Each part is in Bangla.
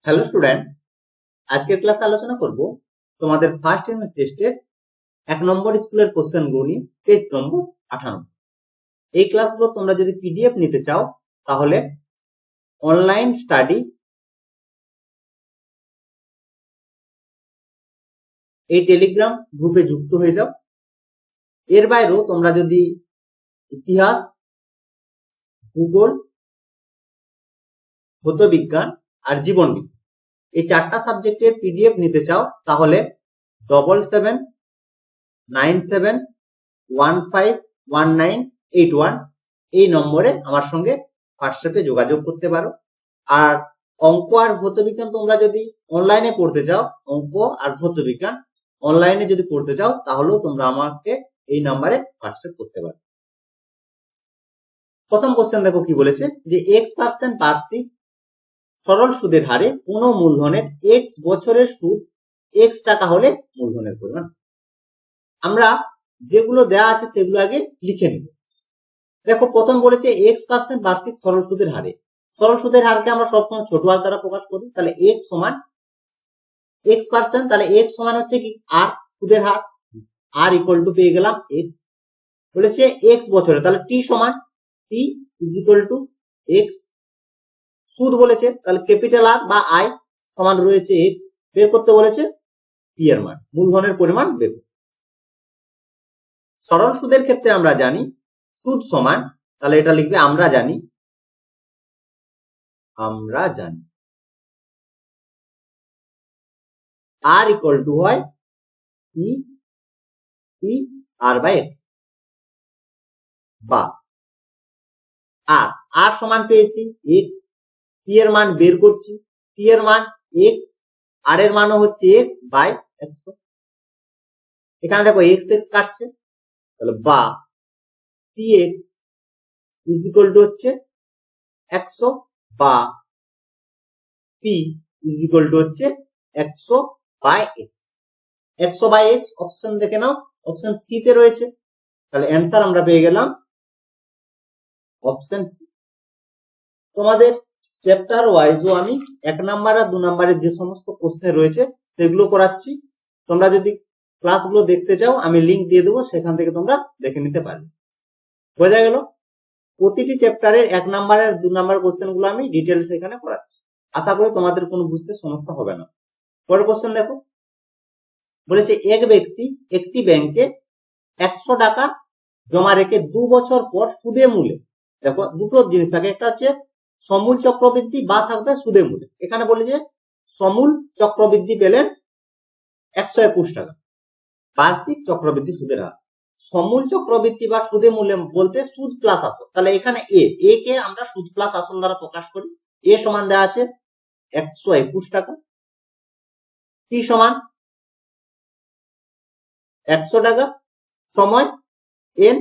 হ্যালো স্টুডেন্ট, আজকের ক্লাসে আলোচনা করব তোমাদের ফার্স্ট ইউনিট টেস্টের 1 নম্বর স্কুলের কোশ্চেনগুলো নিয়ে, পেজ নম্বর 58। এই ক্লাসগুলো তোমরা যদি পিডিএফ নিতে চাও তাহলে অনলাইন স্টাডি এই টেলিগ্রাম গ্রুপে যুক্ত হয়ে যাও। এর বাইরেও তোমরা যদি ইতিহাস, ভূগোল, ভৌতবিজ্ঞান আর জীবন বিজ্ঞান এই 4টা সাবজেক্টের পিডিএফ নিতে চাও তাহলে 7797151981 এই নম্বরে আমার সঙ্গে হোয়াটসঅ্যাপে যোগাযোগ করতে পারো। আর অঙ্ক আর ভৌতবিজ্ঞান তোমরা যদি অনলাইনে পড়তে চাও, অঙ্ক আর ভৌতবিজ্ঞান অনলাইনে যদি পড়তে চাও তাহলেও তোমরা আমাকে এই নম্বরে হোয়াটসঅ্যাপ করতে পারো। প্রথম কোশ্চেন দেখো কি বলেছে, যে x% বার্ষিক সরল সুদের হারে কোন মূলধনের x বছরের সুদ x টাকা হলে মূলধনের পরিমাণ। আমরা যেগুলো দেওয়া আছে সেগুলো আগে লিখে নেব। দেখো প্রথম বলেছে x% বার্ষিক সরল সুদের হারে। সরল সুদের হারকে আমরা সবসময় ছোট হার দ্বারা প্রকাশ করি, তাহলে x সমান x%, তাহলে x সমান হচ্ছে কি r, সুদের হার, r ইকুয়াল টু পেয়ে গেলাম x। বলেছে x বছরে, তাহলে t সমান t is equal two x। সুদ বলেছে, তাহলে ক্যাপিটাল আর বা আই সমান রয়েছে x। বের করতে বলেছে p এর মান, মূলধনের পরিমাণ বের করতে। সরল সুদের ক্ষেত্রে আমরা জানি সুদ সমান, তাহলে এটা লিখবে আমরা জানি r ইকুয়াল টু হয় p r বাই x, বা r সমান পেয়েছি x, p এর মান বের করছি, p এর মান x, r এর মানও হচ্ছে x বাই 100। এখানে দেখো x x কাটছে, তাহলে বা px ইজ ইকুয়াল টু হচ্ছে 100 বা p ইজ ইকুয়াল টু হচ্ছে 100 by x। 100 by x option দেখে নাও, অপশন সি তে রয়েছে, তাহলে অ্যান্সার আমরা পেয়ে গেলাম অপশন সি। তোমাদের চ্যাপ্টার ওয়াইজও আমি 1 নাম্বার আর 2 নাম্বারের যে সমস্ত কোশ্চেন রয়েছে সেগুলো করাচ্ছি। তোমরা যদি ক্লাসগুলো দেখতে চাও আমি লিংক দিয়ে দেবো, সেখান থেকে তোমরা দেখে নিতে পারবে। বোঝা গেল? প্রতিটি চ্যাপ্টারের 1 নাম্বার আর 2 নাম্বার কোশ্চেন গুলো আমি ডিটেলস এখানে করাচ্ছি। আশা করি তোমাদের কোনো বুঝতে সমস্যা হবে না। পরের কোশ্চেন দেখো, বলেছে এক ব্যক্তি একটি ব্যাংকে 100 টাকা জমা রেখে 2 বছর পর সুদে মূলে, দেখো দুটো জিনিস থাকে, একটা হচ্ছে সমূল চক্রবৃদ্ধি বা থাকবে সুদে মূলে। এখানে বলে যে সমূল চক্রবৃদ্ধি পেলেন 121 টাকা, বার্ষিক চক্রবৃদ্ধি সুদের হার। সমূল চক্রবৃদ্ধি বা সুদে মূল্য বলতে সুদ প্লাস আসল, তাহলে এখানে এ কে আমরা সুদ প্লাস আসল দ্বারা প্রকাশ করি। এ সমান দেওয়া আছে 121 টাকা, টি সমান 100 টাকা, সময় এন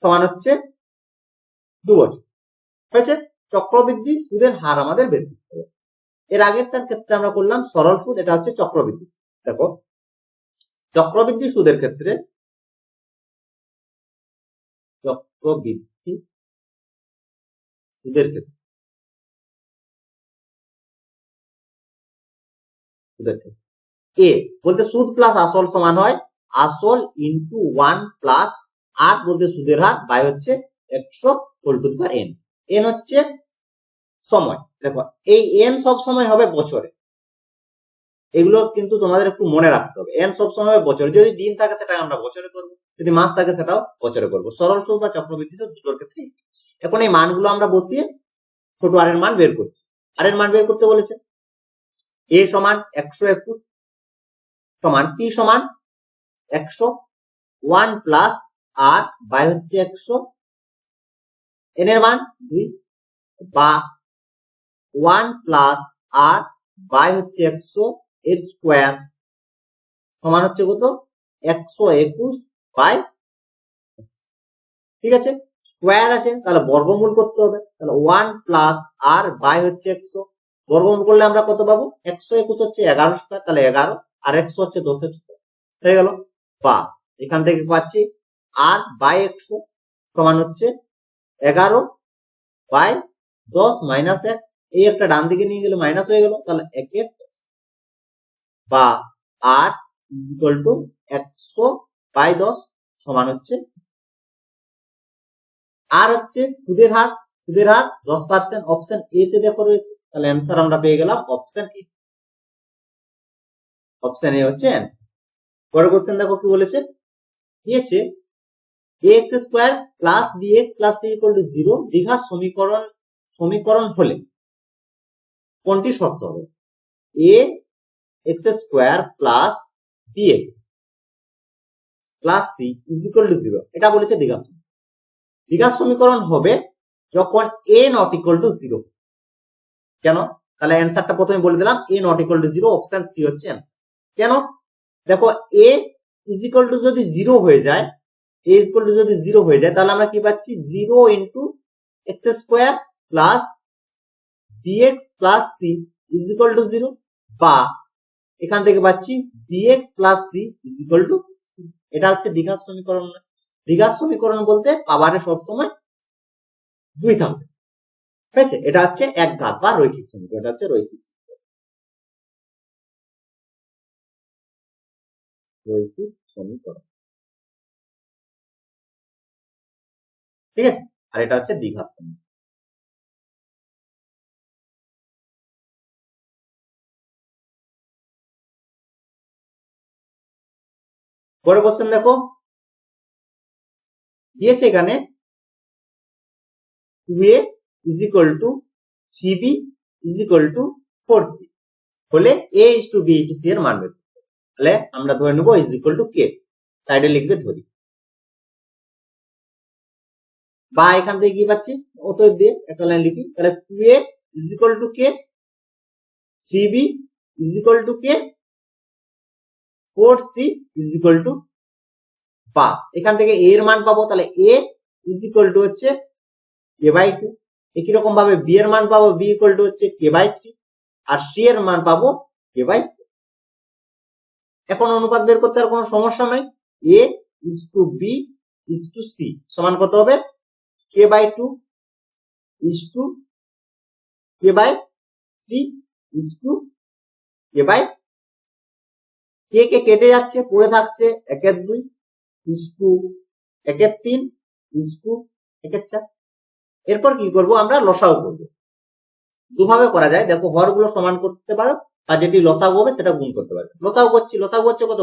সমান হচ্ছে 2 বছর। হয়েছে? চক্রবৃদ্ধি সুদের হার আমাদের বের করতে হবে। এর আগেরটার ক্ষেত্রে আমরা করলাম সরল সুদ, এটা হচ্ছে চক্রবৃদ্ধি। দেখো চক্রবৃদ্ধি সুদের ক্ষেত্রে এ বলতে সুদ প্লাস আসল সমান হয় আসল ইন্টু 1 প্লাস আর বলতে সুদের হার বাই হচ্ছে 100 whole to the power n। n হচ্ছে সময়। দেখো এই n সব সময় হবে বছরে, এগুলো কিন্তু তোমাদের একটু মনে রাখতে হবে। n সব সময় হবে বছরে, যদি দিন থাকে সেটা আমরা বছরে করব, যদি মাস থাকে সেটাও বছরে করব। সরল সুদ বা চক্রবৃদ্ধি সুদ দুটোর ক্ষেত্রে। এখন এই মানগুলো আমরা বসিয়ে ছোট আর এর মান বের করছি। আর এর মান বের করতে বলেছে a সমান 121 সমান p সমান 100 1 প্লাস আর বাই হচ্ছে 100, n এর মান 2 বা 1 প্লাস আর বাই হচ্ছে 100 এর স্কোয়ার সমান হচ্ছে কত 121 বাই 100। ঠিক আছে, স্কোয়ার আছে তাহলে বর্গমূল করতে হবে, তাহলে 1 প্লাস আর বাই হচ্ছে 100, বর্গমূল করলে আমরা কত পাবো 121 হচ্ছে 11 স্কোয়ার, তাহলে 11 আর 100 হচ্ছে 10 স্কোয়ার হয়ে গেল। বা এখান থেকে পাচ্ছি আর বাই 100 সমান হচ্ছে 11 বাই 10 মাইনাস 1, এই একটা ডান দিকে নিয়ে গেলে মাইনাস হয়ে গেল, তাহলে 1 বা 8 ইকুয়াল টু 100/10 সমান হচ্ছে। আর হচ্ছে সুদের হার, 10% অপশন এ তে দেখো রয়েছে, তাহলে অ্যান্সার আমরা পেয়ে গেলাম অপশন এ। অপশন এ হচ্ছে অ্যান্সার। পরের কোশ্চেন দেখো কি বলেছে, দিয়েছে ax square plus bx plus c equal to 0 দ্বিঘাত সমীকরণ হলে কোনটি শর্ত হবে? ax square plus bx plus c equal to 0, এটা বলেছে দ্বিঘাত সমীকরণ হবে যখন a নট ইকুয়াল টু 0। কেন? তাহলে অ্যান্সারটা প্রথমে বলে দিলাম, a not equal to 0, option C হচ্ছে অ্যান্সার। কেন? দেখো a ইকুয়াল টু যদি 0 হয়ে যায়, a ইকুয়াল টু যদি 0 হয়ে যায়, তাহলে আমরা কি পাচ্ছি 0 into x square plus bx plus c equal to 0, বা এখান থেকে পাচ্ছি bx plus c equal to c। এটা হচ্ছে দ্বিঘাত সমীকরণ। দ্বিঘাত সমীকরণ বলতে পাওয়ারে সবসময় 2 থাকবে, ঠিক আছে? এটা হচ্ছে এক ঘাত বা রৈখিক সমীকরণ। এটা হচ্ছে রৈখিক সমীকরণ, ঠিক আছে? আর এটা হচ্ছে দ্বিঘাত সমীকরণ। পরের কোশ্চেন দেখো, দিয়েছে এখানে 2a is equal to 3b is equal to 4c হলে a is to b is to c এর মান বের করতে হবে। তাহলে আমরা ধরে নেব is equal to k, সাইডে লিখবে ধরি, বা এখান থেকে কি পাচ্ছি অতএব দিয়ে একটা লাইন লিখি, তাহলে 2a is equal to k, 3b is equal to k, 4c is equal to, বা এখান থেকে a এর মান পাবো, তাহলে a is equal to হচ্ছে k/2। একই রকম ভাবে b এর মান পাবো, b equal to হচ্ছে k/3, আর c এর মান পাবো k/4। এখন অনুপাত বের করতে আর কোনো সমস্যা নাই, a is to b is to c সমান কত হবে? k/2 is to k/3 is to k/, কে কে কেটে যাচ্ছে, পড়ে থাকছে 1/2 is to 1/3 is to 1/4। এরপর কি করব, আমরা লসাগু করব। দুভাবে করা যায়, দেখো হরগুলো সমান করতে পারো, আর যেটি লসাগু হবে সেটা গুণ করতে পারবে। লসাগু হচ্ছে কত?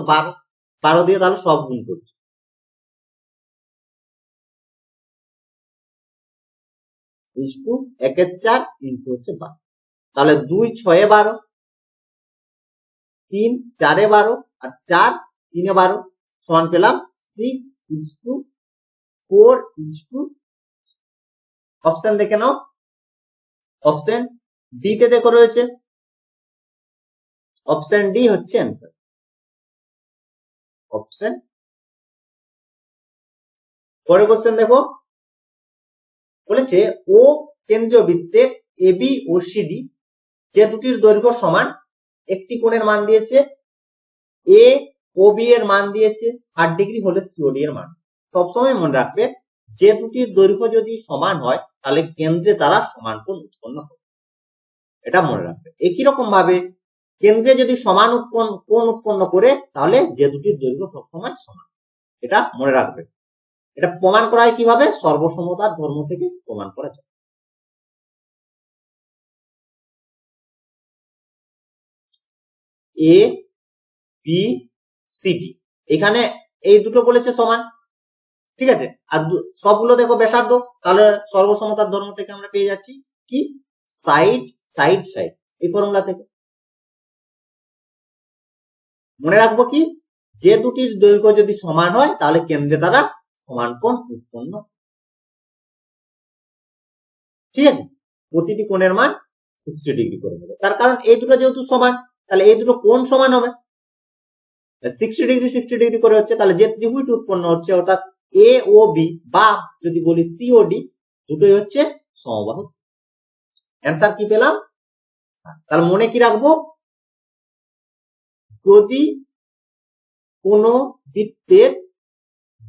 12 দিয়ে তাহলে সব গুণ করছি, is to 1/4 ইনটু হচ্ছে 12, তাহলে 2 6 এ 12, 3 4 এ 12, আর 4 3 এ 12 সমান পেলাম 6 is to 4 is to। Option দেখে নাও, অপশন ডি তে দেখো রয়েছে, অপশন ডি হচ্ছে অ্যান্সার, অপশন। পরের কোশ্চেন দেখো, বলেছে ও কেন্দ্রীয় বৃত্তের এবি ও সিডি যে দুটির দৈর্ঘ্য সমান, একটি কোণের মান দিয়েছে এ ও বি এর মান দিয়েছে 60 ডিগ্রি হলে সিওডি এর মান। সবসময় মনে রাখবে, যে দুটির দৈর্ঘ্য যদি সমান হয় তাহলে কেন্দ্রে তারা সমান কোণ উৎপন্ন হবে, এটা মনে রাখবে। একই রকম ভাবে কেন্দ্রে যদি সমান কোণ উৎপন্ন করে তাহলে যে দুটির দৈর্ঘ্য সবসময় সমান, এটা মনে রাখবে। এটা প্রমাণ করা হয় কিভাবে? সর্বসমতার ধর্ম থেকে প্রমাণ করা যায়। এ বি সি ডি, এখানে এই দুটো বলেছে সমান, ঠিক আছে? আর সবগুলো দেখো ব্যাসার্ধ, তাহলে সর্বসমতার ধর্ম থেকে আমরা পেয়ে যাচ্ছি কি? সাইড সাইড সাইড, এই ফর্মুলা থেকে মনে রাখবো কি, যে দুটির দৈর্ঘ্য যদি সমান হয় তাহলে কেন্দ্রে তারা সমান কোণ উৎপন্ন, ঠিক আছে? প্রতিটি কোণের মান 60 ডিগ্রি করে নেবে, তার কারণ এই দুটো যেহেতু সমান, তাহলে এই দুটো কোণ সমান হবে, 60 ডিগ্রি করে হচ্ছে, তাহলে যে ত্রিভুজ উৎপন্ন হচ্ছে অর্থাৎ এ ও বি, বা যদি বলি সি ও ডি, দুটোই হচ্ছে সমবাহু। অ্যান্সার কি পেলাম? তাহলে মনে কি রাখবো, যদি কোন বৃত্তের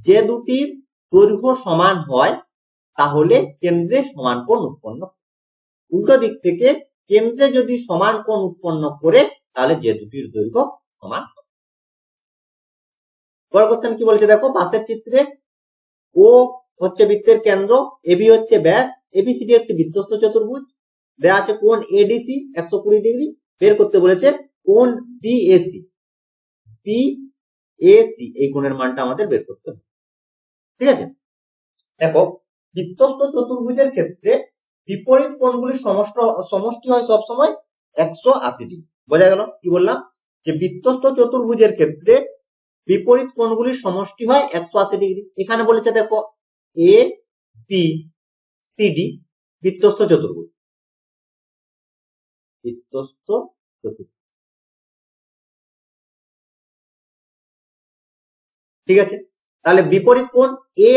যে দুটির দৈর্ঘ্য সমান হয় তাহলে কেন্দ্রে সমান কোণ উৎপন্ন। উল্টো দিক থেকে কেন্দ্রে যদি সমান কোণ উৎপন্ন করে তাহলে যে দুটির দৈর্ঘ্য সমান হবে। পরের কোশ্চেন কি বলছে দেখো, পাশের চিত্রে ও হচ্ছে বৃত্তের কেন্দ্র, এবি হচ্ছে ব্যাস, এবিসিডি একটি বৃত্তস্থ চতুর্ভুজ, দেওয়া আছে কোণ এডিসি 120 ডিগ্রি, বের করতে বলেছে কোণ বিএসি। বিএসি এই কোণের মানটা আমাদের বের করতে হবে। ঠিক আছে, দেখো বৃত্তস্থ চতুর্ভুজের ক্ষেত্রে বিপরীত কোণগুলির সমষ্টি হয় সবসময় 180 ডিগ্রি। বোঝা গেল কি বললাম, যে বৃত্তস্থ চতুর্ভুজের ক্ষেত্রে বিপরীত কোণগুলির সমষ্টি হয় 180 ডিগ্রি। এখানে বলেছে দেখো এ বি সি ডি বৃত্তস্থ চতুর্ভুজ, বৃত্তস্থ চতুর্ভুজ। ঠিক আছে, তাহলে বিপরীত কোণ এ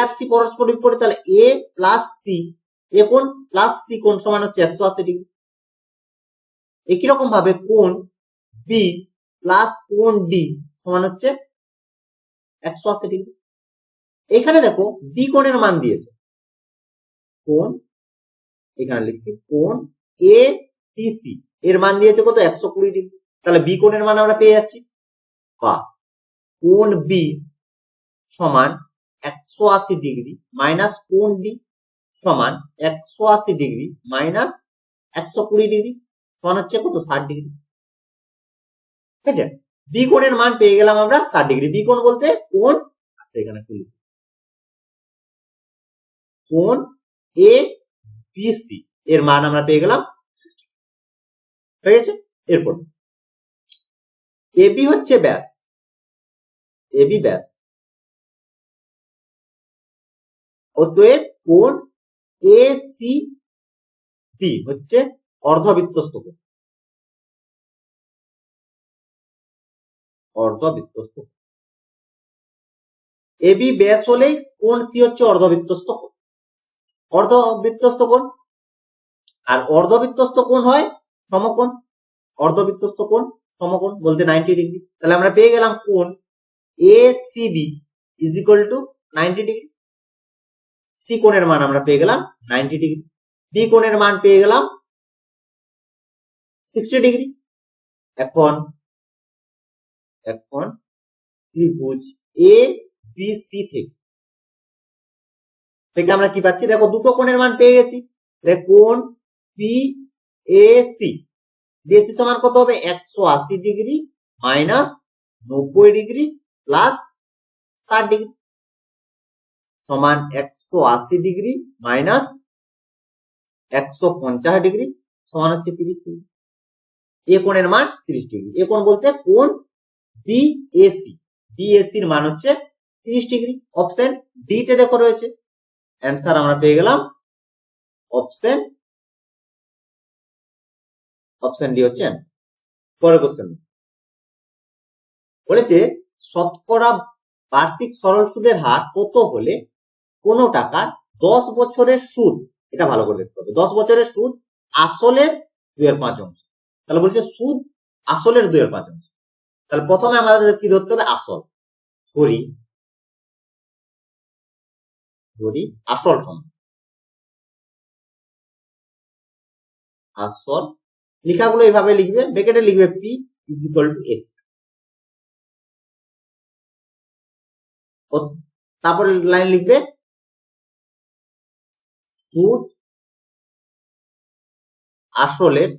আর সি পরস্পর বিপরীত, তাহলে এ প্লাস সি, এ কোণ প্লাস সি কোণ সমান হচ্ছে 180 ডিগ্রি। একই রকম ভাবে কোণ বি প্লাস কোণ ডি সমান হচ্ছে 180 ডিগ্রি। এখানে দেখো বি কোণের মান দিয়েছে, কোণ এখানে লিখছি কোণ এ টিসি এর মান দিয়েছে কত, 120 ডিগ্রি। তাহলে বি কোণের মান আমরা পেয়ে যাচ্ছি, বা কোণ বি সমান 180 ডিগ্রি মাইনাস কোণ ডি সমান 180 ডিগ্রি মাইনাস 120 ডিগ্রি সমান হচ্ছে কত, 60 ডিগ্রি। ঠিক আছে, বি কোণের মান পেয়ে গেলাম আমরা 60 ডিগ্রি। বি কোণ বলতে কোণ, আচ্ছা এখানে কোণ এ বিসি এর মান আমরা পেয়ে গেলাম 60 হয়ে গেছে। এরপর এবি হচ্ছে ব্যাস, এবি ব্যাস, অতএব কোণ এ সি বি হচ্ছে অর্ধবৃত্তস্থ কোণ, অর্ধবৃত্তস্থ। এবি ব্যাস হলেই কোণ সি হচ্ছে অর্ধবৃত্তস্থ কোণ, অর্ধবৃত্তস্থ কোণ। আর অর্ধবৃত্তস্থ কোণ হয় সমকোণ, অর্ধবৃত্তস্থ কোণ সমকোণ বলতে 90 ডিগ্রি। তাহলে আমরা পেয়ে গেলাম কোণ A C B is equal to 90 degree. C কোণের মান আমরা পেয়ে গেলাম 90 ডিগ্রি, বি কোণের মান পেয়ে গেলাম 60 ডিগ্রি। এখন ত্রিভুজ এ বি সি থেকে আমরা কি পাচ্ছি, দেখো দুটো কোণের মান পেয়ে গেছি। কোণ পি এ সি, বিএসি সমান কত হবে, 180 degree minus 90 degree plus 60 degree সমান 180 ডিগ্রি মাইনাস 150 ডিগ্রি সমান হচ্ছে 30 ডিগ্রি। এ কোণের মান 30 ডিগ্রি। এ কোণ বলতে কোণ বিএসি, বিএসির মান হচ্ছে 30 ডিগ্রি। অপশন ডি তে দেখো রয়েছে, অ্যান্সার আমরা পেয়ে গেলাম অপশন ডি হচ্ছে অ্যান্সার। পরের কোশ্চেন বলেছে শতকরা বার্ষিক সরল সুদের হার কত হলে কোনো টাকার 10 বছরের সুদ, এটা ভালো করে দেখতে হবে, 10 বছরের সুদ আসলের 2/5 অংশ। তাহলে বলছে সুদ আসলের 2/5 অংশ। তাহলে প্রথমে আমাদের কি ধরতে হবে, আসল। ধরি আসল সমান আসল, লেখাগুলো এইভাবে লিখবে, ব্র্যাকেটে লিখবে P is equal two x, তারপর লাইন লিখবে সুদ আসলের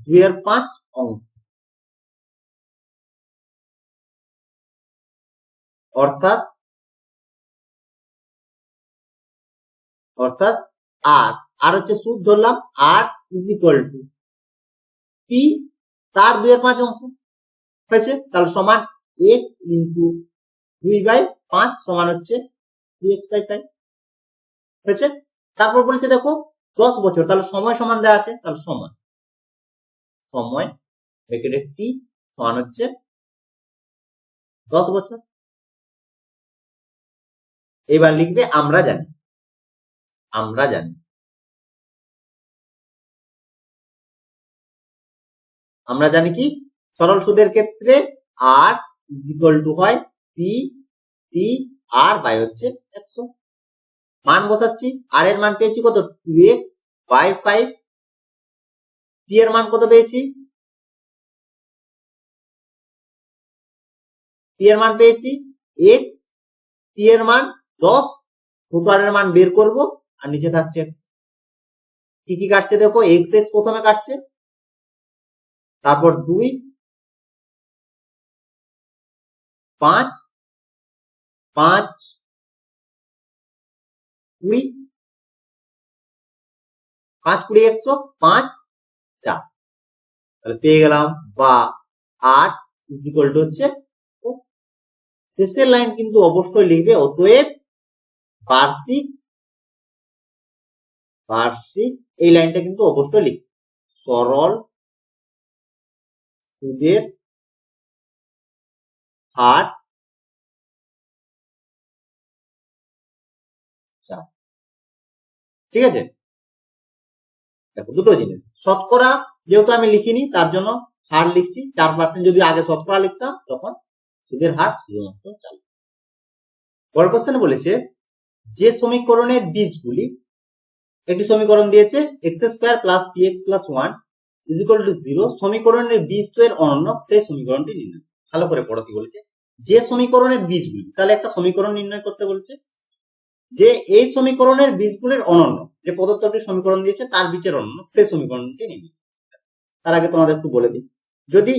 2/5 অংশ, অর্থাৎ আর হচ্ছে সুদ ধরলাম, আর ইজ ইকুয়াল টু পি তার 2/5 অংশ হয়েছে। তাহলে সমান এক্স ইন্টু 2/5 সমান হচ্ছে 2x/5 হয়েছে। তারপর বলছে দেখো 10 বছর, তাহলে সময় সমান দেওয়া আছে, তাহলে সময় ব্র্যাকেটে টি সমান হচ্ছে 10 বছর। এবার লিখবে আমরা জানি কি, সরল সুদের ক্ষেত্রে আর ইজ ইকুয়াল টু হয় পি টি আর বাই হচ্ছে 100। মান বসাচ্ছি, আর এর মান পেয়েছি কত 2x বাই 5, পি এর মান কত পেয়েছি, পি এর মান পেয়েছি x, পি এর মান 10, ছোট আর এর মান বের করব, আর নিচে থাকছে x। কি কি কাটছে দেখো, x x প্রথমে কাটছে, তারপর 2, 5, 5, 20, 5 20 100, 5 4, তাহলে পেয়ে গেলাম বা 8 ইজ ইকুয়াল টু হচ্ছে। শেষের লাইন কিন্তু অবশ্যই লিখবে অতএব বার্ষিক, বার্ষিক এই লাইনটা কিন্তু অবশ্যই লিখবে সরল সুদের হার 4। ঠিক আছে, দেখো দুটো জিনিস, শতকরা যেহেতু আমি লিখিনি তার জন্য হার লিখছি 4%, যদি আগে শতকরা লিখতাম তখন সুদের হার শুধুমাত্র 4। পরের কোশ্চেনে বলেছে যে সমীকরণের বীজগুলি, একটি সমীকরণ দিয়েছে x square plus px plus 1 is equal to 0, সমীকরণের বীজদ্বয়ের অনন্য সেই সমীকরণটি নির্ণয়। ভালো করে পড়ো কি বলেছে, যে সমীকরণের বীজগুলি, তাহলে একটা সমীকরণ নির্ণয় করতে বলছে, যে এই সমীকরণের বীজগুলির অনন্য, যে প্রদত্তটি সমীকরণ দিয়েছে তার বীজের অনন্য সেই সমীকরণটি নির্ণয়। তার আগে তোমাদের একটু বলে দিই, যদি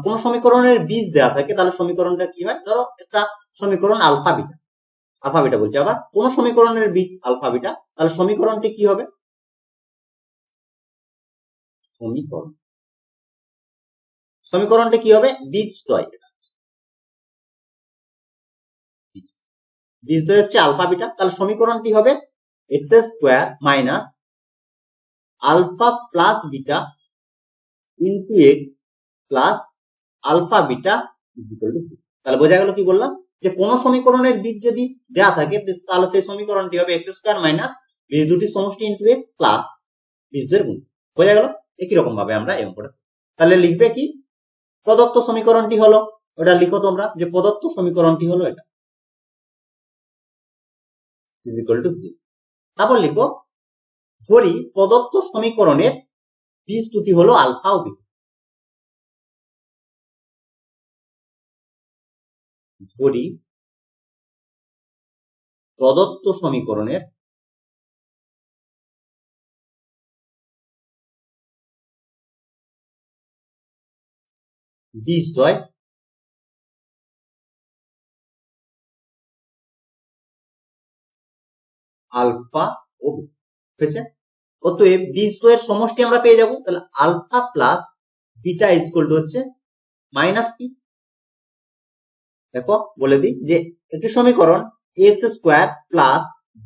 কোন সমীকরণের বীজ দেওয়া থাকে তাহলে সমীকরণটা কি হয়, ধরো একটা সমীকরণ আলফা বিটা, আলফা বিটা বলছি, আবার কোন সমীকরণের বীজ আলফা বিটা, তাহলে সমীকরণটি কি হবে, সমীকরণটি কি হবে, বীজদ্বয়, বীজদ্বয় হচ্ছে আলফা বিটা, তাহলে সমীকরণটি হবে x square minus alpha plus beta into X plus alpha beta is equal to C. তাহলে বোঝা গেল কি বললাম, যে কোন সমীকরণের বীজ যদি দেওয়া থাকে তাহলে সেই সমীকরণটি হবে এক্স স্কোয়ার মাইনাস বীজ দুটি সমষ্টি ইন্টু এক্স প্লাস বীজদ্বয়ের গুণ। বোঝা গেল, একই রকম ভাবে আমরা এম করে, তাহলে লিখবে কি, প্রদত্ত সমীকরণটি হলো, ওটা লিখো তোমরা, যে প্রদত্ত সমীকরণটি হলো এটা ইজ ইকুয়াল টু সি। তারপর লিখো, ধরি প্রদত্ত সমীকরণের বীজ দুটি হলো আলফা ও বিটা, ধরি প্রদত্ত সমীকরণের বীজদ্বয় আলফা ও বিটা হয়েছে, অতএব বীজদ্বয়ের সমষ্টি আমরা পেয়ে যাব, তাহলে alpha plus beta is equal to হচ্ছে মাইনাস পি। দেখো বলে দিই, যে একটি সমীকরণ X square plus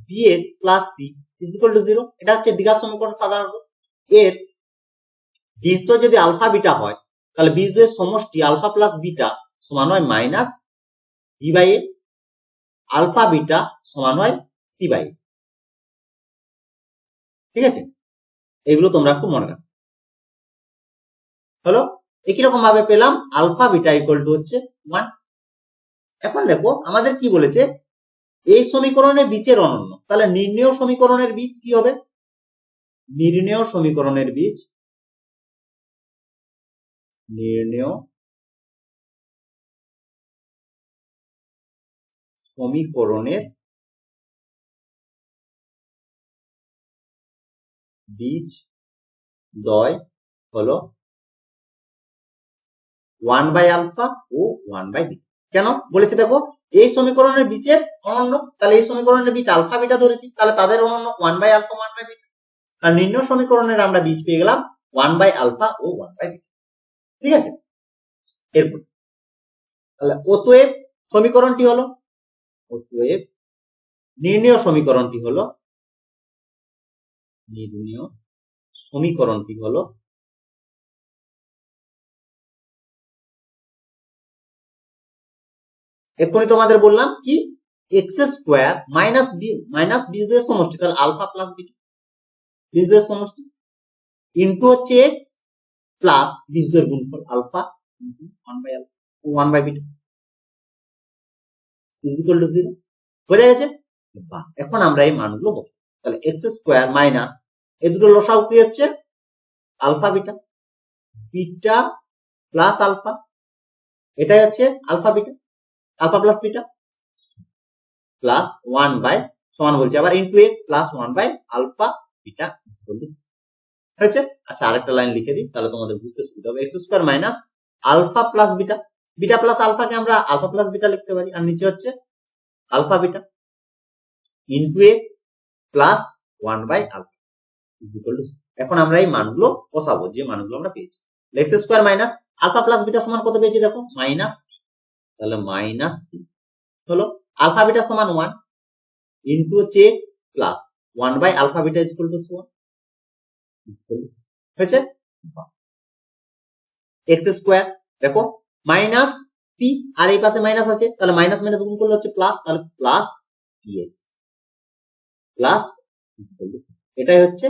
B X plus C is equal to 0, এটা হচ্ছে দ্বিঘাত সমীকরণ সাধারণত। এর বীজদ্বয় যদি আলফা বিটা হয় তাহলে বীজদ্বয়ের সমষ্টি আলফা প্লাস বিটা সমান হয় minus B by A, alpha beta সমান হয় সি বাই এ। ঠিক আছে, এগুলো তোমরা একটু মনে রাখো। হলো, একই রকম ভাবে পেলাম আলফা বিটা ইকুয়াল টু হচ্ছে 1। এখন দেখো আমাদের কি বলেছে, এই সমীকরণের বীজের অনন্য, তাহলে নির্ণেয় সমীকরণের বীজ কি হবে, নির্ণেয় সমীকরণের বীজ, নির্ণেয় সমীকরণের বীজ দ্বয় হলো 1 বাই আলফা ও 1 বাই বিটা। কেন বলেছে দেখো, এই সমীকরণের বীজের অনন্য, তাহলে এই সমীকরণের বীজ আলফা বিটা ধরেছি, তাহলে তাদের অনন্য 1 বাই আলফা 1 বাই বিটা, আর নির্ণয় সমীকরণের আমরা বীজ পেয়ে গেলাম 1 বাই আলফা ও 1 বাই বিটা। ঠিক আছে, এরপর তাহলে অতএব সমীকরণটি হলো, অতএব নির্ণয় সমীকরণটি হলো, নির্ণয় সমীকরণটি হলো এক্ষুনি তোমাদের বললাম কি, এক্স স্কোয়ার মাইনাস বীজদ্বয়ের সমষ্টি, তাহলে আলফা প্লাস বিটা বীজদ্বয়ের সমষ্টি ইন্টু হচ্ছে এক্স প্লাস বীজদ্বয়ের গুণফল alpha into 1 by alpha 1 by beta is equal to 0। বোঝা গেছে, বা এখন আমরা এই মানগুলো বসাবো। তাহলে এক্স স্কোয়ার মাইনাস এই দুটো লসাগু কি হচ্ছে alpha beta, beta plus alpha, এটাই হচ্ছে alpha beta, alpha plus beta plus 1 by সমান বলছে আবার into x plus 1 by alpha beta হয়েছে। আচ্ছা আরেকটা লাইন লিখে দিই তাহলে তোমাদের বুঝতে সুবিধা হবে। X square minus alpha plus beta, beta plus আলফাকে আমরা আলফা প্লাস বিটা লিখতে পারি, আর নিচে হচ্ছে alpha beta into x plus 1 by alpha is equal to. এখন আমরা এই মানগুলো বসাবো যে মানগুলো আমরা পেয়েছি। X square minus alpha plus beta সমান কত পেয়েছি দেখো মাইনাস পি, তাহলে মাইনাস পি হলো আলফা বিটা সমান 1 ইনটু হচ্ছে x plus 1 by alpha beta is equal two 1 হয়েছে। এক্স স্কোয়ার দেখো মাইনাস পি আর এই পাশে মাইনাস আছে, তাহলে মাইনাস মাইনাস গুণ করলে হচ্ছে প্লাস, তাহলে প্লাস পি এক্স প্লাস এটাই হচ্ছে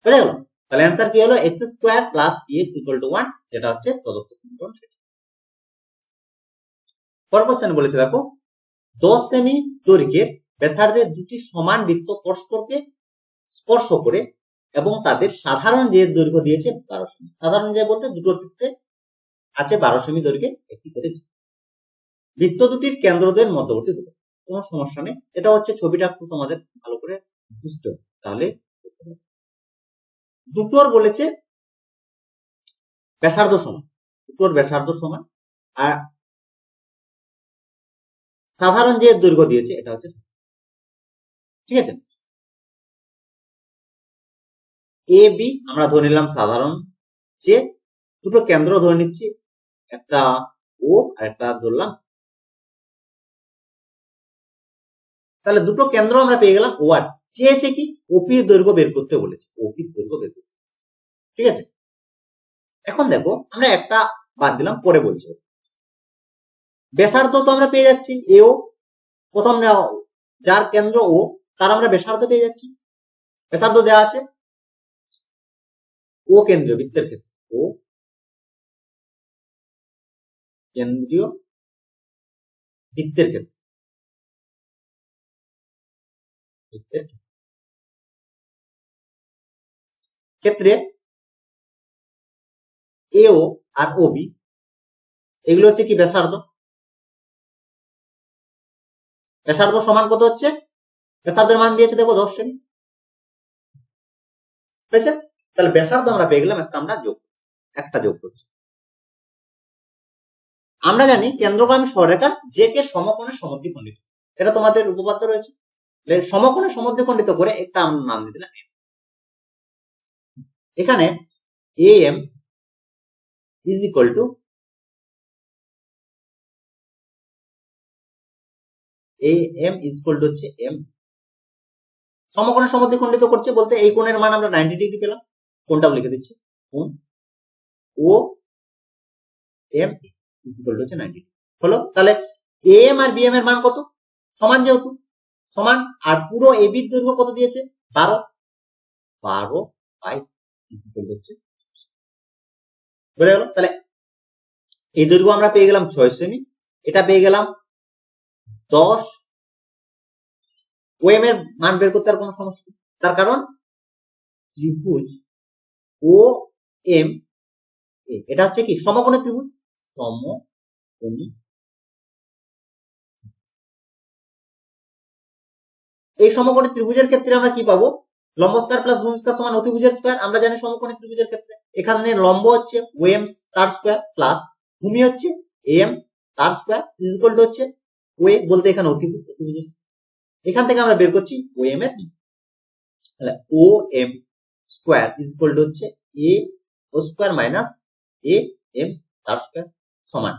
বুঝে গেল। তাহলে অ্যান্সার কি হলো x square plus P x equal to 1, যেটা হচ্ছে প্রদত্ত সমীকরণ সেটি। পরের কোশ্চেন বলেছে দেখো 10 সেমি দৈর্ঘ্যের ব্যাসার্ধের দুটি সমান বৃত্ত পরস্পরকে স্পর্শ করে এবং তাদের সাধারণ যে দৈর্ঘ্য দিয়েছে 12 সেমি। সাধারণ যে বলতে দুটোর ক্ষেত্রে আছে 12 সেমি দৈর্ঘ্যের একটি করে বৃত্ত দুটির কেন্দ্রদের মধ্যবর্তী দূরত্ব। কোনো সমস্যা নেই, এটা হচ্ছে ছবিটা একটু তোমাদের ভালো করে বুঝতে হবে তাহলে দুটোর বলেছে ব্যাসার্ধ সমান, দুটোর ব্যাসার্ধ সমান আর সাধারণ যে দৈর্ঘ্য দিয়েছে এটা হচ্ছে, ঠিক আছে। এ বি আমরা ধরে নিলাম সাধারণ, যে দুটো কেন্দ্র ধরে নিচ্ছি, একটা ও আর একটা ধরলাম, তাহলে দুটো কেন্দ্র আমরা পেয়ে গেলাম। ও আর চেয়েছে কি ওপির দৈর্ঘ্য বের করতে বলেছে, ওপির দৈর্ঘ্য বের করতে, ঠিক আছে। এখন দেখো আমরা একটা বাদ দিলাম, পরে বলছে ব্যাসার্ধ তো আমরা পেয়ে যাচ্ছি এও, প্রথম যার কেন্দ্র ও তার আমরা ব্যাসার্ধ পেয়ে যাচ্ছি, ব্যাসার্ধ দেওয়া আছে ও কেন্দ্রীয় বৃত্তের ক্ষেত্রে, ও কেন্দ্রীয় বৃত্তের ক্ষেত্রে, ক্ষেত্রে এও আর ও বি এগুলো হচ্ছে কি ব্যাসার্ধ। ব্যাসার্ধ সমান কত হচ্ছে, ব্যাসার্ধের মান দিয়েছে দেখো 10 সেমি, ঠিক আছে। তাহলে ব্যাসার্ধ আমরা পেয়ে গেলাম, একটা আমরা যোগ করছি। আমরা জানি কেন্দ্রগামী সরলরেখা যে কে সমকোণে সমদ্বিখণ্ডিত, এটা তোমাদের উপপাদ্য রয়েছে। সমকোণে সমদ্বিখণ্ডিত করে একটা আমরা নাম দিয়ে দিলাম এখানে A M is equal to হচ্ছে এম। সমকোণে সমদ্বিখণ্ডিত করছে বলতে এই কোণের মান আমরা 90 ডিগ্রি পেলাম, কোণটাও লিখে দিচ্ছি, কোণ O M is equal to হচ্ছে 90 ডিগ্রি হলো। তাহলে এ এম আর বি এম এর মান কত সমান, যেহেতু সমান, আর পুরো এ বি দৈর্ঘ্য কত দিয়েছে 12 বাই ইজ ইকুয়াল টু হচ্ছে বোঝা গেল। তাহলে এই দৈর্ঘ্য আমরা পেয়ে গেলাম 6 সেমি, এটা পেয়ে গেলাম 10। ও এম এর মান বের করতে আর কোনো সমস্যা নেই, তার কারণ ত্রিভুজ ও এম এটা হচ্ছে কি সমকোণী ত্রিভুজ, সমকোণী। এই সমকোণী ত্রিভুজের ক্ষেত্রে আমরা কি পাবো, লম্ব স্কয়ার প্লাস ভূমি স্কয়ার সমান অতিভুজের স্কয়ার। আমরা জানি সমকোণী ত্রিভুজের ক্ষেত্রে এখানে লম্ব হচ্ছে ও এম তার স্কয়ার প্লাস ভূমি হচ্ছে এম তার স্কয়ার ইজ ইকুয়াল টু হচ্ছে ও এ বলতে এখানে অতিভুজ, এখান থেকে আমরা বের করছি ও এম এর, তাহলে O M square is equal to হচ্ছে A O square minus A M তার স্কয়ার সমান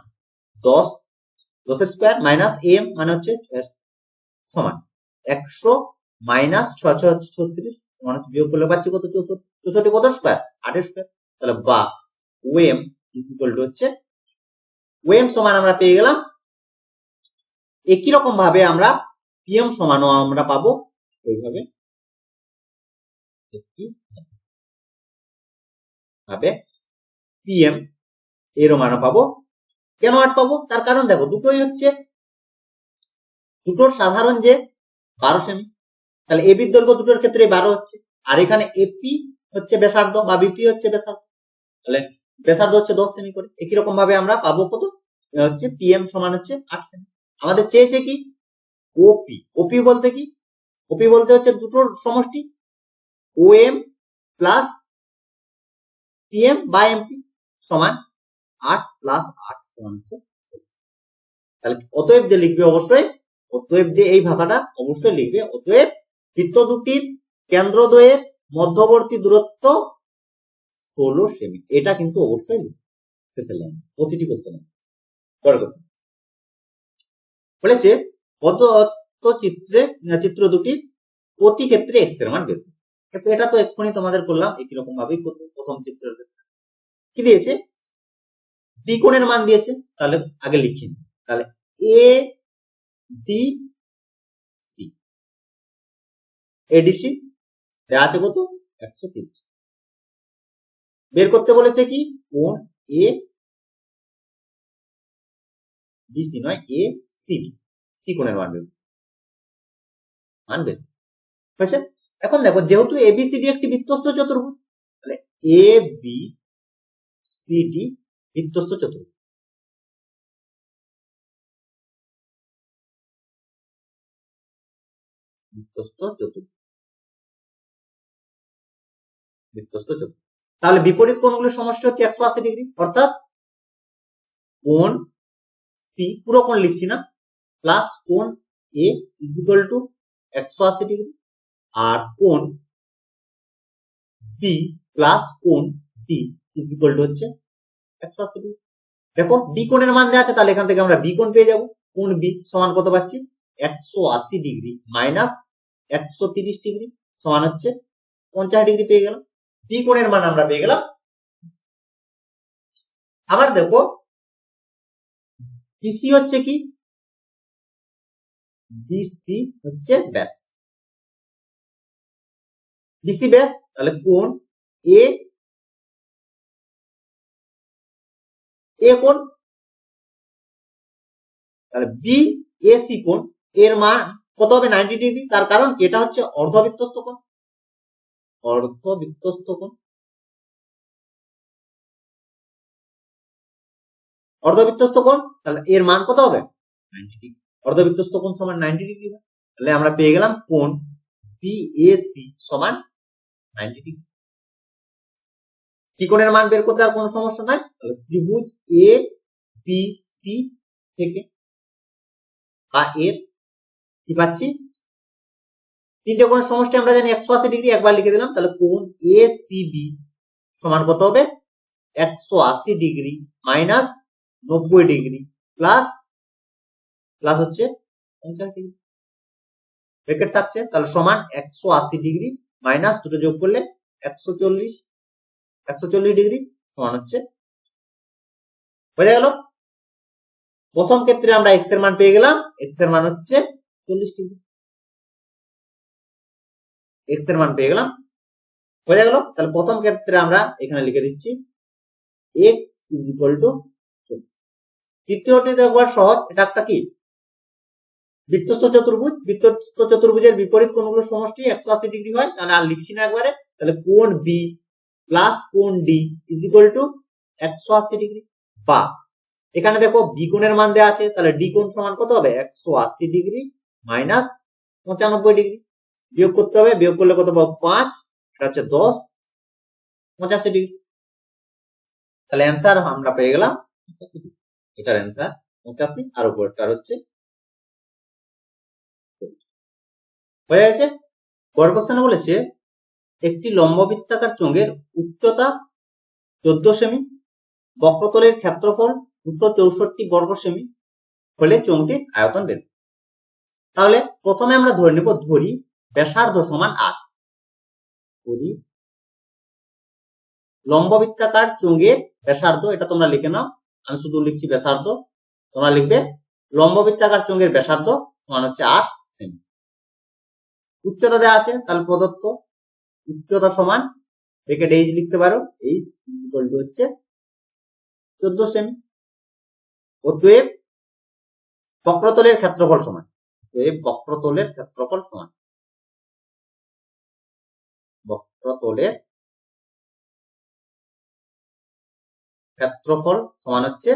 10 এর স্কয়ার মাইনাস এম মানে হচ্ছে 6 সমান 100 মাইনাস 6 হচ্ছে 36 সমান বিয়োগ করলে পাচ্ছি কত 64 কত স্কয়ার 8 এর স্কয়ার। তাহলে বা ও এম ইজ ইকুয়াল টু হচ্ছে ও এম সমান আমরা পেয়ে গেলাম। একই রকম ভাবে আমরা পিএম সমানও আমরা পাবো এইভাবে, পিএম এরও মানও পাবো। কেন 8 পাবো, তার কারণ দেখো দুটোই হচ্ছে দুটোর সাধারণ যে 12 সেমি, তাহলে এবির দৈর্ঘ্য দুটোর ক্ষেত্রে 12 হচ্ছে, আর এখানে এপি হচ্ছে ব্যাসার্ধ বা বিপি হচ্ছে ব্যাসার্ধ, তাহলে ব্যাসার্ধ হচ্ছে 10 সেমি করে। একই রকম ভাবে আমরা পাবো কত হচ্ছে পিএম সমান হচ্ছে 8 সেমি। আমাদের চেয়েছে কি ওপি, ওপি বলতে কি, ওপি বলতে হচ্ছে দুটোর সমষ্টি ওএম প্লাস পিএম বা এমপি সমান 8 প্লাস 8 সমান হচ্ছে 40। তাহলে অতএব যে লিখবে অবশ্যই, অতএব যে এই ভাষাটা অবশ্যই লিখবে, অতএব বৃত্ত দুটির কেন্দ্রদ্বয়ের মধ্যবর্তী দূরত্ব 16 সেমি। এটা কিন্তু অবশ্যই লিখবে শেষের লাইনে প্রতিটি কোশ্চেনে। পরের কোশ্চেন বলেছে প্রদত্ত চিত্র দুটির প্রতি ক্ষেত্রে এক্স এর মান বের করো। এটা তো এক্ষুনি তোমাদের করলাম, একই রকম ভাবেই করবো। প্রথম চিত্রের ক্ষেত্রে কি দিয়েছে, ডি কোণের মান দিয়েছে, তাহলে আগে লিখি। তাহলে এ ডি সি, এডিসি দেওয়া আছে কত 130। বের করতে বলেছে কি কোণ এ ডিসি নয় এ সিবি, সি কোণের মান বের হয়েছে। এখন দেখো যেহেতু এবিসিডি একটি বৃত্তস্থ চতুর্ভুজ, তাহলে এ বি সি ডি বৃত্তস্থ চতুর্ভুজ। তাহলে বিপরীত কোণগুলোর সমষ্টি হচ্ছে 180 ডিগ্রি, অর্থাৎ কোণ সি, পুরো কোণ লিখছি না, প্লাস কোণ এ ইজ ইকুয়াল টু 180 ডিগ্রি, আর কোণ বি প্লাস কোণ ডি ইজ ইকুয়াল টু হচ্ছে 180 ডিগ্রি। দেখো ডি কোণের মান দেওয়া আছে, তাহলে এখান থেকে আমরা বি কোণ পেয়ে যাবো। কোণ বি সমান কত পাচ্ছি 180 ডিগ্রি মাইনাস 130 ডিগ্রি সমান হচ্ছে 50 ডিগ্রি পেয়ে গেলাম। ডি কোণের মান আমরা পেয়ে গেলাম। আবার দেখো বিসি হচ্ছে কি, বিসি হচ্ছে ব্যাস, বিসি ব্যাস, তাহলে কোণ এ কোণ, তাহলে বি এ সি কোণ এর মান কত হবে 90 ডিগ্রি। তার কারণ এটা হচ্ছে অর্ধবৃত্তস্থ কোণ, অর্ধবৃত্তস্থ কোণ, অর্ধবৃত্তস্থ কোণ, তাহলে এর মান কত হবে 90 ডিগ্রি। অর্ধবৃত্তস্থ কোণ সমান 90 ডিগ্রি, তাহলে আমরা পেয়ে গেলাম কোণ বিএসি সমান 90 ডিগ্রি। সি কোণের মান বের করতে আর কোনো সমস্যা নাই, তাহলে ত্রিভুজ এ বি সি থেকে বা এর কি পাচ্ছি, তিনটে কোণের সমষ্টি আমরা জানি 180 ডিগ্রি, একবার লিখে দিলাম। তাহলে কোণ এ সি বি সমান কত হবে 180 degree minus 90 degree plus plus হচ্ছে 50 ডিগ্রি ব্র্যাকেট থাকছে, তাহলে সমান 180 ডিগ্রি মাইনাস দুটো যোগ করলে 140 ডিগ্রি সমান হচ্ছে, বোঝা গেল। প্রথম ক্ষেত্রে আমরা এক্স এর মান পেয়ে গেলাম, এক্স এর মান হচ্ছে 40 ডিগ্রি, এক্স এর মান পেয়ে গেলাম, বোঝা গেল। তাহলে প্রথম ক্ষেত্রে আমরা এখানে লিখে দিচ্ছি এক্স ইজ ইকুয়াল টু 40। তৃতীয়টি একবার সহজ, এটা একটা কি বৃত্তস্থ চতুর্ভুজ, বৃত্তস্থ চতুর্ভুজের বিপরীত কোণগুলোর সমষ্টি 180 ডিগ্রি হয়, তাহলে আর লিখছি না একবারে। তাহলে কোণ বি প্লাস কোণ D is equal two 180 degree, বা এখানে দেখো বি কোণের মান দেওয়া আছে, তাহলে ডি কোণ সমান কত হবে 180 ডিগ্রি মাইনাস 95 ডিগ্রি, বিয়োগ করতে হবে, বিয়োগ করলে কত পাবো 5, এটা হচ্ছে 10, 85 ডিগ্রি। তাহলে অ্যান্সার আমরা পেয়ে গেলাম 85 ডিগ্রি, এটার অ্যান্সার 85, আর উপরটার হচ্ছে 40। হয়ে গেছে। পরের কোশ্চেনে বলেছে একটি লম্ববৃত্তাকার চোঙের উচ্চতা 14 সেমি, বক্রতলের ক্ষেত্রফল 264 বর্গ সেমি হলে চোঙটির আয়তন বের। তাহলে প্রথমে আমরা ধরে নেব, ধরি ব্যাসার্ধ সমান 8, ধরি লম্ববৃত্তাকার চোঙের ব্যাসার্ধ, এটা তোমরা লিখে নাও, আমি শুধু লিখছি ব্যাসার্ধ, তোমরা লিখবে লম্ববৃত্তাকার চোঙের ব্যাসার্ধ সমান হচ্ছে 8 সেমি। উচ্চতা দেওয়া আছে, তাহলে প্রদত্ত উচ্চতা সমান ব্র্যাকেট এইচ লিখতে পারো, এইচ ইজ ইকুয়াল টু হচ্ছে 14 সেমি। অতএব বক্রতলের ক্ষেত্রফল সমান, অতএব বক্রতলের ক্ষেত্রফল সমান বক্রতলের ক্ষেত্রফল সমান হচ্ছে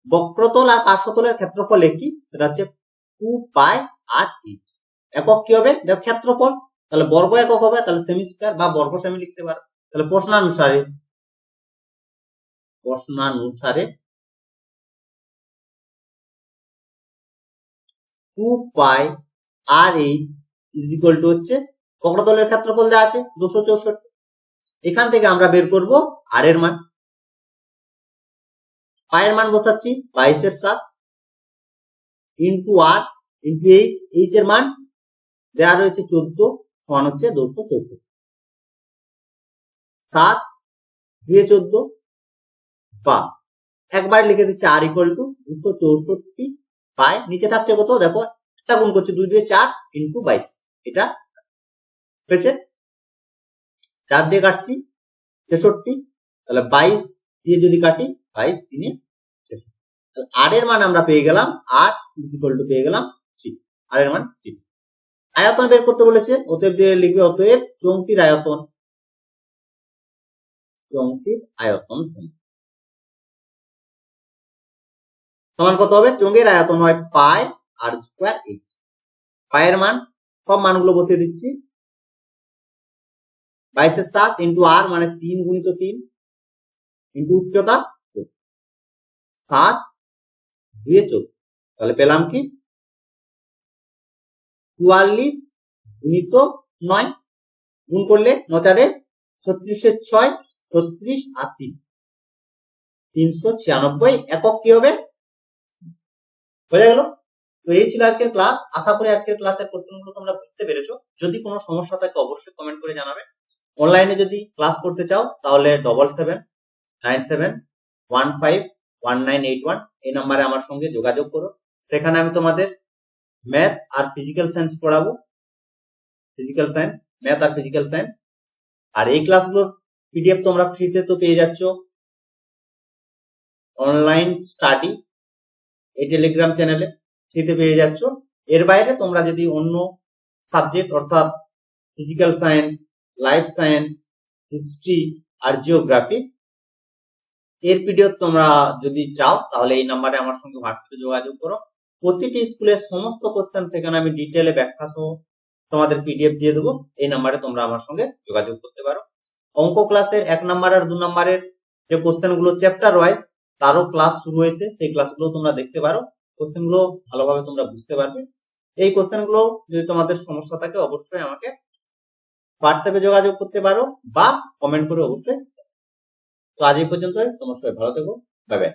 বক্রতল আর পার্শ্বতলের ক্ষেত্রফল একই, সেটা হচ্ছে 2 পাই আর এইচ। একক কি হবে? দেখো ক্ষেত্রফল, তাহলে বর্গ একক হবে, তাহলে সেমি স্কয়ার বা বর্গ সেমি লিখতে পারো। তাহলে প্রশ্নানুসারে 2 পাই আর এইচ ইজ ইকুয়াল টু হচ্ছে বক্রতলের ক্ষেত্রফল যা আছে 264। এখান থেকে আমরা বের করব আর এর মান। পায়ের মান বসাচ্ছি 22/7 ইন্টু আর ইন্টু এইচ, এইচ এর মান দেওয়া রয়েছে 14 সমান হচ্ছে 264। 7 দিয়ে 14 বা একবার লিখে দিচ্ছি আর ইকুয়াল টু 264 পাই, নিচে থাকছে কত দেখো একটা গুণ করছি 2 দিয়ে 4 ইন্টু 22, এটা হয়েছে 4 দিয়ে কাটছি 66, তাহলে 22 দিয়ে যদি কাটি 22 3 66, তাহলে আর এর মান আমরা পেয়ে গেলাম আর ইজ ইকুয়াল টু পেয়ে গেলাম 3, আর এর মান 3। আয়তন বের করতে বলেছে, অতএব দিয়ে লিখবে অতএব চোঙটির আয়তন সমান কত হবে? চোঙের আয়তন হয় পাই আর স্কয়ার এইচ। পায়ের মান সব মানগুলো বসিয়ে দিচ্ছি, 22/7 ইন্টু আর মানে 3 গুণিত 3 ইন্টু উচ্চতা 7 দিয়ে 14, তাহলে পেলাম কি 44 গুণিত 9, গুণ করলে 9 36 6 36 আর 3 396 একক কি হবে? বোঝা গেল? তো এই ছিল আজকের ক্লাস। আশা করি আজকের ক্লাসের কোশ্চেনগুলো তোমরা বুঝতে পেরেছো। যদি কোনো সমস্যা থাকে অবশ্যই কমেন্ট করে জানাবে। অনলাইনে যদি ক্লাস করতে চাও তাহলে 7797151981 এই নাম্বারে আমার সঙ্গে যোগাযোগ করো। সেখানে আমি তোমাদের ম্যাথ আর ফিজিক্যাল সায়েন্স পড়াবো, ম্যাথ আর ফিজিক্যাল সায়েন্স। আর এই ক্লাসগুলোর পিডিএফ তোমরা ফ্রিতে তো পেয়ে যাচ্ছ অনলাইন স্টাডি এই টেলিগ্রাম চ্যানেলে, ফ্রিতে পেয়ে যাচ্ছ। এর বাইরে তোমরা যদি অন্য সাবজেক্ট অর্থাৎ physical science, life science, history আর জিওগ্রাফি এর পিডিএফ তোমরা যদি চাও তাহলে এই নাম্বারে আমার সঙ্গে হোয়াটসঅ্যাপে যোগাযোগ করো। প্রতিটি স্কুলের সমস্ত কোশ্চেন সেখানে আমি ডিটেলে ব্যাখ্যা সহ তোমাদের পিডিএফ দিয়ে দেবো। এই নাম্বারে তোমরা আমার সঙ্গে যোগাযোগ করতে পারো। অঙ্ক ক্লাসের 1 নাম্বার আর 2 নাম্বারের যে কোশ্চেনগুলো চ্যাপ্টার ওয়াইজ তারও ক্লাস শুরু হয়েছে, সেই ক্লাসগুলো তোমরা দেখতে পারো। কোশ্চেনগুলো ভালোভাবে তোমরা বুঝতে পারবে। এই কোশ্চেনগুলো যদি তোমাদের সমস্যা থাকে অবশ্যই আমাকে হোয়াটসঅ্যাপে যোগাযোগ করতে পারো বা কমেন্ট করে অবশ্যই। তো আজ এই পর্যন্ত, তোমরা সবাই ভালো থেকো, বাই বাই।